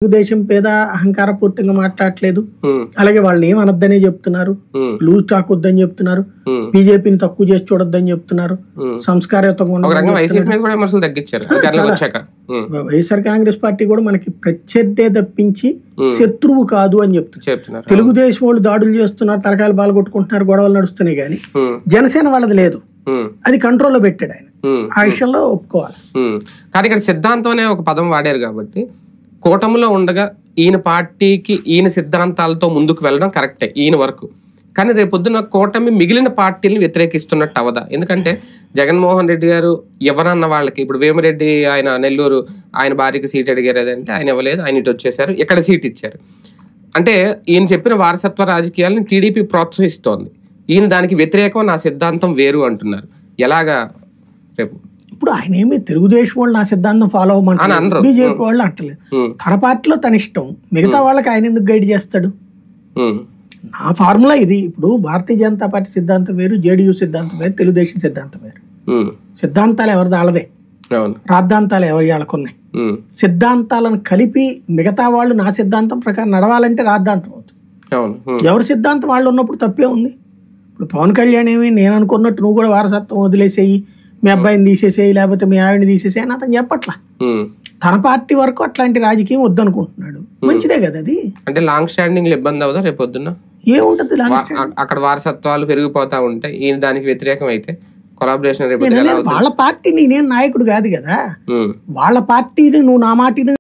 తెలుగుదేశం పేద అహంకారపూర్తిగా మాట్లాడట్లేదు. అలాగే వాళ్ళని ఏం అనొద్దనే చెప్తున్నారు, లూజ్ టాక్ వద్దని చెప్తున్నారు, బీజేపీని తక్కువ చేసి చూడొద్దని చెప్తున్నారు, సంస్కారయుతంగా వైఎస్ఆర్ కాంగ్రెస్ పార్టీ కూడా మనకి ప్రత్యర్థే తప్పించి శత్రువు కాదు అని చెప్తున్నారు. తెలుగుదేశం వాళ్ళు దాడులు చేస్తున్నారు, తలకాయలు బాలగొట్టుకుంటున్నారు, గొడవలు నడుస్తున్నాయి కానీ జనసేన వాళ్ళది లేదు. అది కంట్రోల్లో పెట్టాడు ఆయన. ఆ విషయంలో ఒప్పుకోవాలి. కానీ ఇక్కడ సిద్ధాంతం అనే ఒక పదం వాడారు కాబట్టి కూటమిలో ఉండగా ఈయన పార్టీకి ఈయన సిద్ధాంతాలతో ముందుకు వెళ్ళడం కరెక్టే ఈయన వరకు. కానీ రేపొద్దున కూటమి మిగిలిన పార్టీలను వ్యతిరేకిస్తున్నట్టు అవదా? ఎందుకంటే జగన్మోహన్ రెడ్డి గారు ఎవరన్న వాళ్ళకి, ఇప్పుడు వేమిరెడ్డి ఆయన నెల్లూరు ఆయన భార్యకి సీట్ అడిగారు, అదంటే ఆయన ఇవ్వలేదు, ఆయన ఇటు వచ్చేసారు, ఇక్కడ సీట్ ఇచ్చారు. అంటే ఈయన చెప్పిన వారసత్వ రాజకీయాలను టీడీపీ ప్రోత్సహిస్తోంది, ఈయన దానికి వ్యతిరేకం, నా సిద్ధాంతం వేరు అంటున్నారు. ఎలాగా రేపు? ఇప్పుడు ఆయన ఏమి తెలుగుదేశం వాళ్ళు నా సిద్ధాంతం ఫాలో అవ్వమంటారు, బీజేపీ వాళ్ళు అంటలేదు. తన పార్టీలో తన ఇష్టం, మిగతా వాళ్ళకి ఆయన ఎందుకు గైడ్ చేస్తాడు? నా ఫార్ములా ఇది. ఇప్పుడు భారతీయ జనతా పార్టీ సిద్ధాంతం వేరు, జేడీయూ సిద్ధాంతం వేరు, తెలుగుదేశం సిద్ధాంతం వేరు. సిద్ధాంతాలు ఎవరిది వాళ్ళదే, రాద్ధాంతాలు ఎవరి వాళ్ళకున్నాయి. సిద్ధాంతాలను కలిపి మిగతా వాళ్ళు నా సిద్ధాంతం ప్రకారం నడవాలంటే రాద్ధాంతం అవుతుంది. ఎవరి సిద్ధాంతం వాళ్ళు ఉన్నప్పుడు తప్పే ఉంది. ఇప్పుడు పవన్ కళ్యాణ్ ఏమి నేను అనుకున్నట్టు నువ్వు కూడా వారసత్వం వదిలేసేయి, మీ అబ్బాయిని తీసేసేయి, లేకపోతే మీ ఆవిడని తీసేసేయి అని అతను చెప్పట్లా. తన పార్టీ వరకు అట్లాంటి రాజకీయం వద్దనుకుంటున్నాడు. మంచిదే కదా అది. అంటే లాంగ్ స్టాండింగ్ ఇబ్బంది అవుదా రేపు పొద్దున్న? ఏముంటది, అక్కడ వారసత్వాలు పెరిగిపోతా ఉంటాయి, ఈయన దానికి వ్యతిరేకం అయితే కొలాబరేషన్ వాళ్ళ పార్టీ నేనేం నాయకుడు కాదు కదా, వాళ్ళ పార్టీని నువ్వు నా మాటిని